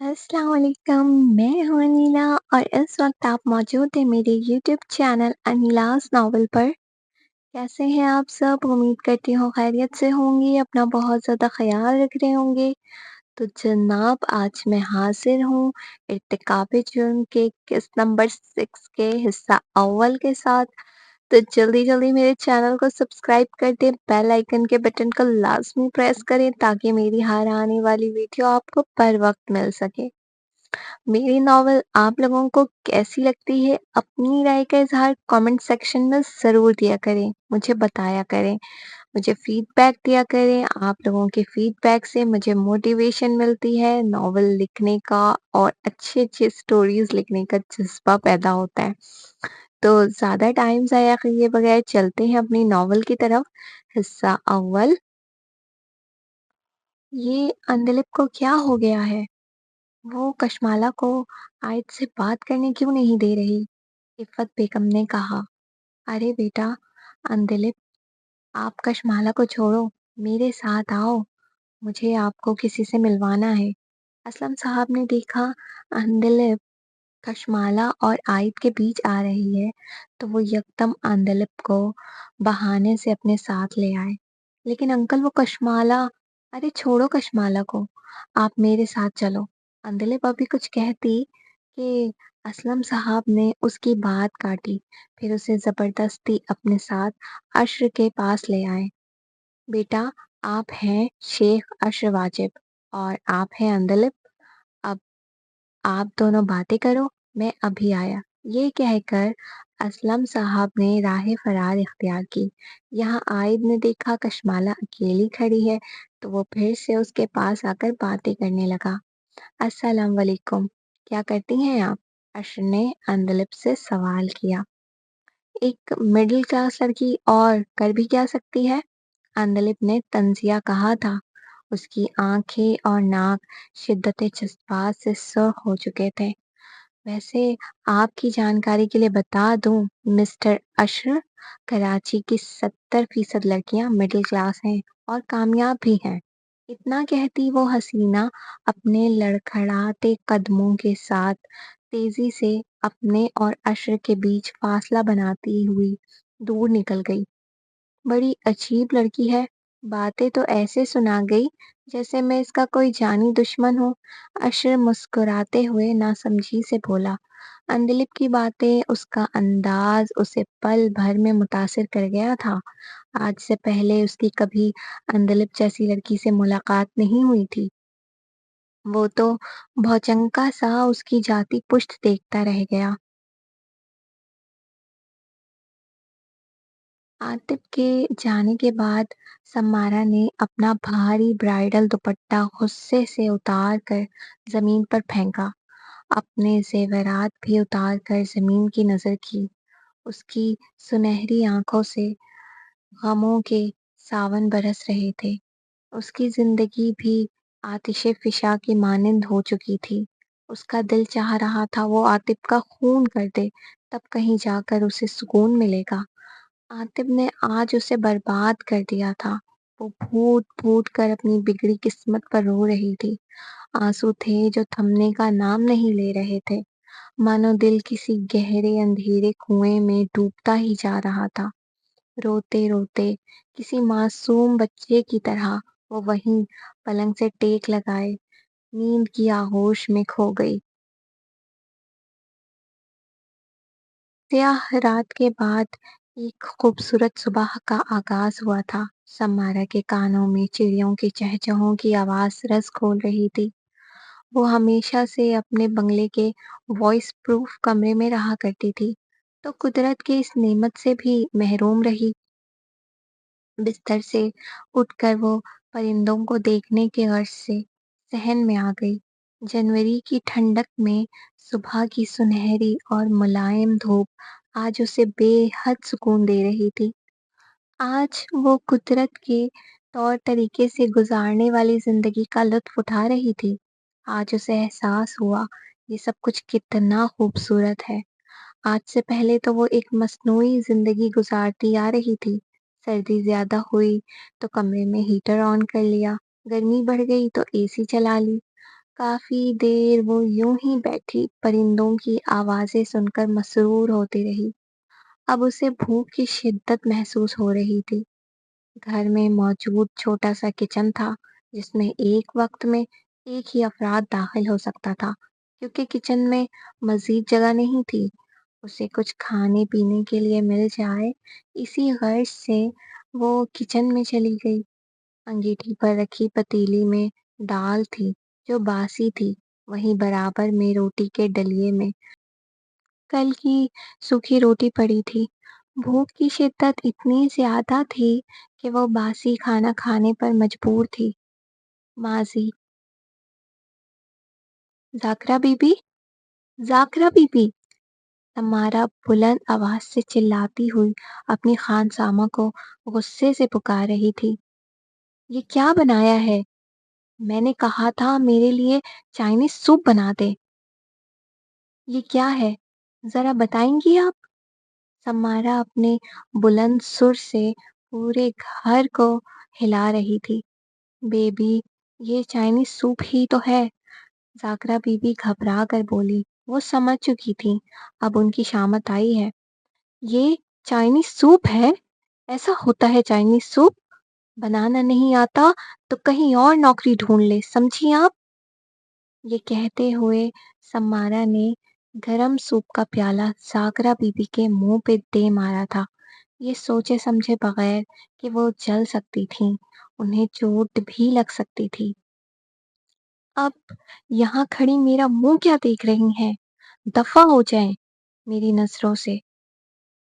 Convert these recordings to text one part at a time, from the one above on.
अस्सलाम वालेकुम, मैं हूँ अनीला और इस वक्त आप मौजूद हैं मेरे यूट्यूब चैनल अनीलाज़ नॉवल पर। कैसे हैं आप सब? उम्मीद करती हूँ खैरियत से होंगे, अपना बहुत ज़्यादा ख़्याल रख रहे होंगे। तो जनाब आज मैं हाज़िर हूँ इर्तिकाब जुर्म के किस्त नंबर 6 के हिस्सा अव्वल के साथ। तो जल्दी-जल्दी मेरे चैनल को सब्सक्राइब कर दें, बेल आइकन के बटन को लाज़मी प्रेस करें ताकि मेरी हर आने वाली वीडियो आपको बर वक़्त मिल सके। मेरी नॉवल आप लोगों को कैसी लगती है? अपनी राय का इज़हार कमेंट सेक्शन में ज़रूर दिया करें, मुझे बताया करें, मुझे फीडबैक दिया करें। आप लोगों के फीडबैक से मुझे मोटिवेशन मिलती है, नॉवल लिखने का और अच्छी-अच्छी स्टोरीज़ लिखने का जज़्बा पैदा होता है। तो ज़्यादा टाइम ज़ाया किए बगैर चलते हैं अपनी नॉवल की तरफ। हिस्सा अव्वल। ये अंधलिप को क्या हो गया है? वो कशमाला को आयत से बात करने क्यों नहीं दे रही? इफ़त बेगम ने कहा। अरे बेटा अंधलिप, आप कशमाला को छोड़ो, मेरे साथ आओ, मुझे आपको किसी से मिलवाना है। असलम साहब ने देखा अंधलिप कशमाला और आयत के बीच आ रही है, तो वो यकदम अंधलिप को बहाने से अपने साथ ले आए। लेकिन अंकल वो कशमाला, अरे छोड़ो कशमाला को, आप मेरे साथ चलो। अंधलिप अभी कुछ कहती कि असलम साहब ने उसकी बात काटी, फिर उसे जबरदस्ती अपने साथ अश्र के पास ले आए। बेटा आप हैं शेख अश्र वाजिब और आप हैं अंधलिप, अब आप दोनों बातें करो, मैं अभी आया। ये कहकर असलम साहब ने राह फरार इख्तियार की। यहाँ आयब ने देखा कशमाला अकेली खड़ी है, तो वो फिर से उसके पास आकर बातें करने लगा। अस्सलाम वालेकुम, क्या करती हैं आप? अशर ने अंदलिप से सवाल किया। एक मिडिल क्लास लड़की और कर भी क्या सकती है? अंदलिप ने तंजिया कहा था। उसकी आंखें और नाक शिद्दत जज्बात से सुर्ख हो चुके थे। वैसे आपकी जानकारी के लिए बता दूं मिस्टर अशर, कराची की 70% लड़कियां मिडिल क्लास हैं और कामयाब भी हैं। इतना कहती वो हसीना अपने लड़खड़ाते कदमों के साथ तेजी से अपने और अशर के बीच फासला बनाती हुई दूर निकल गई। बड़ी अजीब लड़की है, बातें तो ऐसे सुना गई जैसे मैं इसका कोई जानी दुश्मन हूँ। अशर मुस्कुराते हुए नासमझी से बोला। अंदलिप की बातें, उसका अंदाज उसे पल भर में मुतासिर कर गया था। आज से पहले उसकी कभी अंदलिप जैसी लड़की से मुलाकात नहीं हुई थी। वो तो भौचक्का सा उसकी जाती पुश्त देखता रह गया। आतिफ के जाने के बाद समारा ने अपना भारी ब्राइडल दुपट्टा गुस्से से उतार कर जमीन पर फेंका। अपने जेवरात भी उतार कर जमीन की नजर की। उसकी सुनहरी आंखों से गमों के सावन बरस रहे थे। उसकी जिंदगी भी आतिशे फिशा की मानिंद हो चुकी थी। उसका दिल चाह रहा था वो आतिफ का खून कर दे, तब कहीं जाकर उसे सुकून मिलेगा। आतिफ ने आज उसे बर्बाद कर दिया था। वो फूट-फूट कर अपनी बिगड़ी किस्मत पर रो रही थी। आंसू थे जो थमने का नाम नहीं ले रहे थे। मानो दिल किसी गहरे अंधेरे कुएं में डूबता ही जा रहा था। रोते-रोते किसी मासूम बच्चे की तरह वो वहीं पलंग से टेक लगाए नींद की आगोश में खो गई। स्याह रात के बाद एक खूबसूरत सुबह का आगाज हुआ था। समारा के कानों में चिड़ियों की चहचहों की आवाज रस खोल रही थी। वो हमेशा से अपने बंगले के वॉइस प्रूफ कमरे में रहा करती थी, तो कुदरत की इस नेमत से भी महरूम रही। बिस्तर से उठकर वो परिंदों को देखने के गर्ज से सहन में आ गई। जनवरी की ठंडक में सुबह की सुनहरी और मुलायम धूप आज उसे बेहद सुकून दे रही थी। आज वो कुदरत के तौर तरीके से गुजारने वाली जिंदगी का लुत्फ उठा रही थी। आज उसे एहसास हुआ ये सब कुछ कितना खूबसूरत है। आज से पहले तो वो एक मस्नूई जिंदगी गुजारती आ रही थी। सर्दी ज्यादा हुई तो कमरे में हीटर ऑन कर लिया, गर्मी बढ़ गई तो एसी चला ली। काफी देर वो यूं ही बैठी परिंदों की आवाजें सुनकर मसरूर होती रही। अब उसे भूख की शिद्दत महसूस हो रही थी। घर में मौजूद छोटा सा किचन था, जिसमें एक वक्त में एक ही अफराद दाखिल हो सकता था, क्योंकि किचन में मजीद जगह नहीं थी। उसे कुछ खाने पीने के लिए मिल जाए, इसी गर्ज से वो किचन में चली गई। अंगीठी पर रखी पतीली में दाल थी, जो बासी थी। वहीं बराबर में रोटी के डलिये में कल की सूखी रोटी पड़ी थी। भूख की शिद्दत इतनी ज्यादा थी कि वो बासी खाना खाने पर मजबूर थी। माजी, जाकरा बीबी, जाकरा बीबी, तमारा बुलंद आवाज से चिल्लाती हुई अपनी खानसामा को गुस्से से पुकार रही थी। ये क्या बनाया है? मैंने कहा था मेरे लिए चाइनीज सूप बना दे। ये क्या है? जरा बताएंगी आप? समारा अपने बुलंद सुर से पूरे घर को हिला रही थी। बेबी, ये चाइनीज सूप ही तो है। जाकरा बीबी घबरा कर बोली। वो समझ चुकी थी, अब उनकी शामत आई है। ये चाइनीज सूप है? ऐसा होता है चाइनीज सूप? बनाना नहीं आता तो कहीं और नौकरी ढूंढ ले, समझी आप? ये कहते हुए समारा ने गरम सूप का प्याला जाकरा बीबी के मुंह पे दे मारा था। ये सोचे समझे बगैर कि वो जल सकती थीं, उन्हें चोट भी लग सकती थी। अब यहाँ खड़ी मेरा मुंह क्या देख रही हैं? दफा हो जाएं मेरी नजरों से।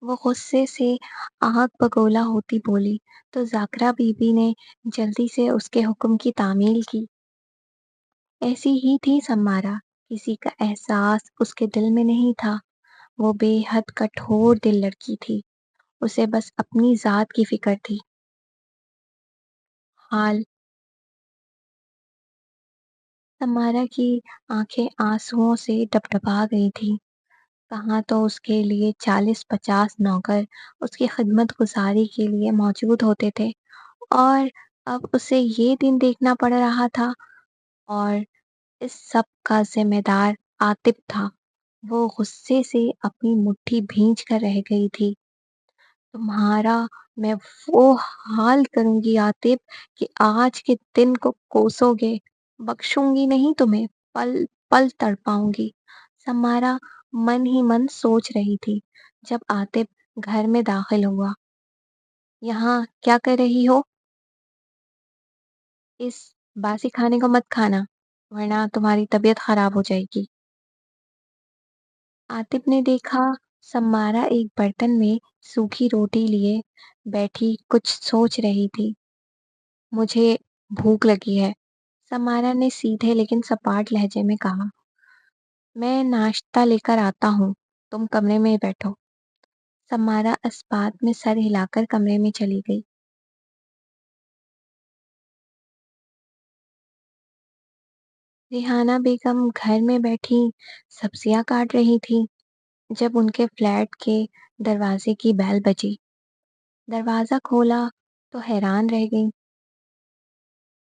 वो गुस्से से आग बगोला होती बोली, तो जाकरा बीबी ने जल्दी से उसके हुक्म की तामील की। ऐसी ही थी सम्मारा, किसी का एहसास उसके दिल में नहीं था। वो बेहद कठोर दिल लड़की थी, उसे बस अपनी जात की फिक्र थी। हाल सम्मारा की आंखें आंसुओं से डबडबा गई थी। कहाँ तो उसके लिए 40-50 नौकर उसकी खिदमत गुजारी के लिए मौजूद होते थे, और अब उसे ये दिन देखना पड़ रहा था। और इस सब का जिम्मेदार आतिफ था। वो गुस्से से अपनी मुट्ठी भींच कर रह गई थी। तुम्हारा मैं वो हाल करूंगी आतिफ कि आज के दिन को कोसोगे। बख्शूंगी नहीं तुम्हें, पल पल तड़पाऊंगी। समारा मन ही मन सोच रही थी जब आतिफ घर में दाखिल हुआ। यहाँ क्या कर रही हो? इस बासी खाने को मत खाना, वरना तुम्हारी तबीयत खराब हो जाएगी। आतिफ ने देखा सम्मारा एक बर्तन में सूखी रोटी लिए बैठी कुछ सोच रही थी। मुझे भूख लगी है, सम्मारा ने सीधे लेकिन सपाट लहजे में कहा। मैं नाश्ता लेकर आता हूँ, तुम कमरे में बैठो। सम्मारा इस बात में सर हिलाकर कमरे में चली गई। रिहाना बेगम घर में बैठी सब्जियां काट रही थी जब उनके फ्लैट के दरवाजे की बेल बजी। दरवाजा खोला तो हैरान रह गई।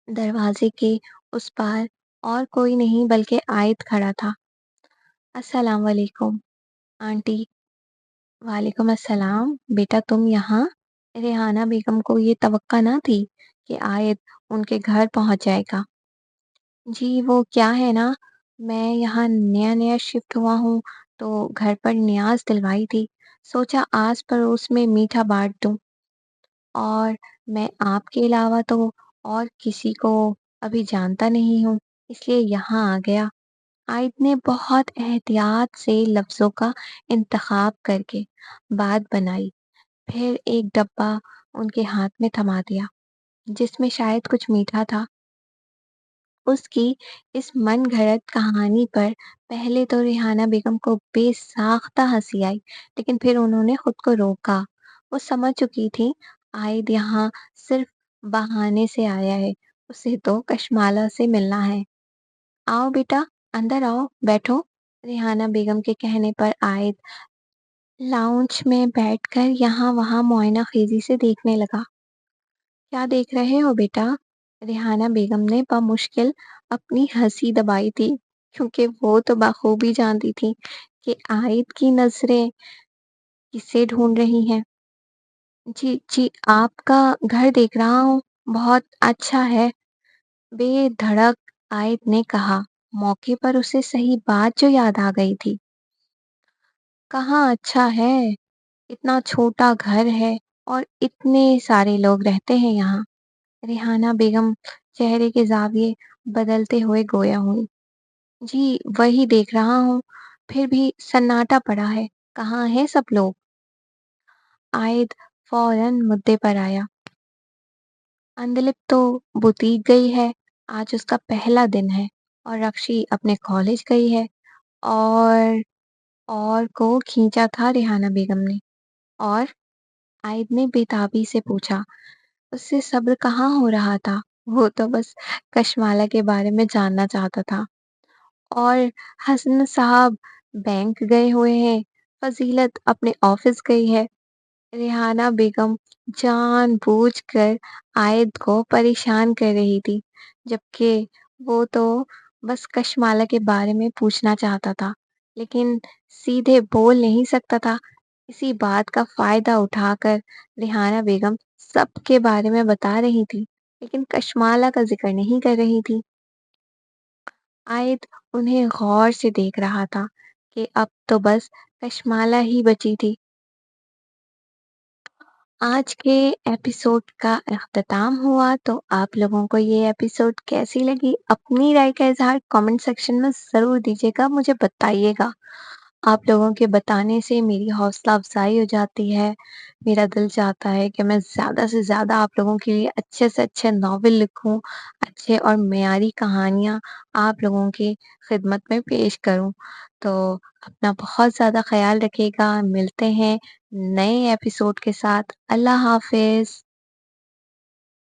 दरवाजे के उस पार और कोई नहीं बल्कि आयत खड़ा था। अस्सलाम वालेकुम आंटी। वालेकुम अस्सलाम। बेटा तुम यहाँ? रेहाना बेगम को ये तवक्का ना थी कि आयत उनके घर पहुंच जाएगा। जी वो क्या है ना, मैं यहाँ नया नया शिफ्ट हुआ हूँ, तो घर पर न्याज दिलवाई थी। सोचा आस पड़ोस में मीठा बांट दूं, और मैं आपके अलावा तो और किसी को अभी जानता नहीं हूँ, इसलिए यहाँ आ गया। आयत ने बहुत एहतियात से लफ्जों का इंतखाब करके बात बनाई, फिर एक डब्बा उनके हाथ में थमा दिया, जिसमें शायद कुछ मीठा था। उसकी इस मनगढ़ंत कहानी पर पहले तो रेहाना बेगम को बेसाख्ता हंसी आई, लेकिन फिर उन्होंने खुद को रोका। वो समझ चुकी थी आयद यहाँ सिर्फ बहाने से आया है, उसे तो कशमाला से मिलना है। आओ बेटा, अंदर आओ, बैठो। रेहाना बेगम के कहने पर आयद लाउंज में बैठकर यहाँ वहाँ मुआयना खेजी से देखने लगा। क्या देख रहे हो बेटा? ریحانہ بیگم نے بمشکل اپنی ہنسی دبائی تھی، کیونکہ وہ تو بخوبی جانتی تھی کہ عائد کی نظریں کسے ڈھونڈ رہی ہیں۔ جی جی، آپ کا گھر دیکھ رہا ہوں، بہت اچھا ہے، بے دھڑک عائد نے کہا، موقع پر اسے صحیح بات جو یاد آ گئی تھی۔ کہاں اچھا ہے، اتنا چھوٹا گھر ہے اور اتنے سارے لوگ رہتے ہیں یہاں۔ ریحانہ بیگم چہرے کے زاویے بدلتے ہوئے گویا ہوئی۔ جی وہی دیکھ رہا ہوں، پھر بھی سناٹا پڑا ہے، کہاں ہے سب لوگ؟ عائد فوراً مدعے پر آیا۔ اندلپ تو بوتیک گئی ہے، آج اس کا پہلا دن ہے، اور رکشی اپنے کالج گئی ہے، اور کو کھینچا تھا ریحانہ بیگم نے۔ اور عائد نے بےتابی سے پوچھا۔ اس سے صبر کہاں ہو رہا تھا، وہ تو بس کشمالہ کے بارے میں جاننا چاہتا تھا۔ اور حسن صاحب بینک گئے ہوئے ہیں، فضیلت اپنے آفس گئی ہے۔ ریحانہ بیگم جان بوجھ کر عائد کو پریشان کر رہی تھی، جبکہ وہ تو بس کشمالہ کے بارے میں پوچھنا چاہتا تھا، لیکن سیدھے بول نہیں سکتا تھا۔ اسی بات کا فائدہ اٹھا کر ریحانہ بیگم سب کے بارے میں بتا رہی تھی، لیکن کشمالہ کا ذکر نہیں کر رہی تھی۔ عائد انہیں غور سے دیکھ رہا تھا کہ اب تو بس کشمالہ ہی بچی تھی۔ آج کے ایپیسوڈ کا اختتام ہوا، تو آپ لوگوں کو یہ ایپیسوڈ کیسی لگی؟ اپنی رائے کا اظہار کامنٹ سیکشن میں ضرور دیجیے گا، مجھے بتائیے گا۔ آپ لوگوں کے بتانے سے میری حوصلہ افزائی ہو جاتی ہے، میرا دل چاہتا ہے کہ میں زیادہ سے زیادہ آپ لوگوں کے لیے اچھے سے اچھے ناول لکھوں، اچھے اور معیاری کہانیاں آپ لوگوں کی خدمت میں پیش کروں۔ تو اپنا بہت زیادہ خیال رکھیے گا، ملتے ہیں نئے ایپیسوڈ کے ساتھ۔ اللہ حافظ۔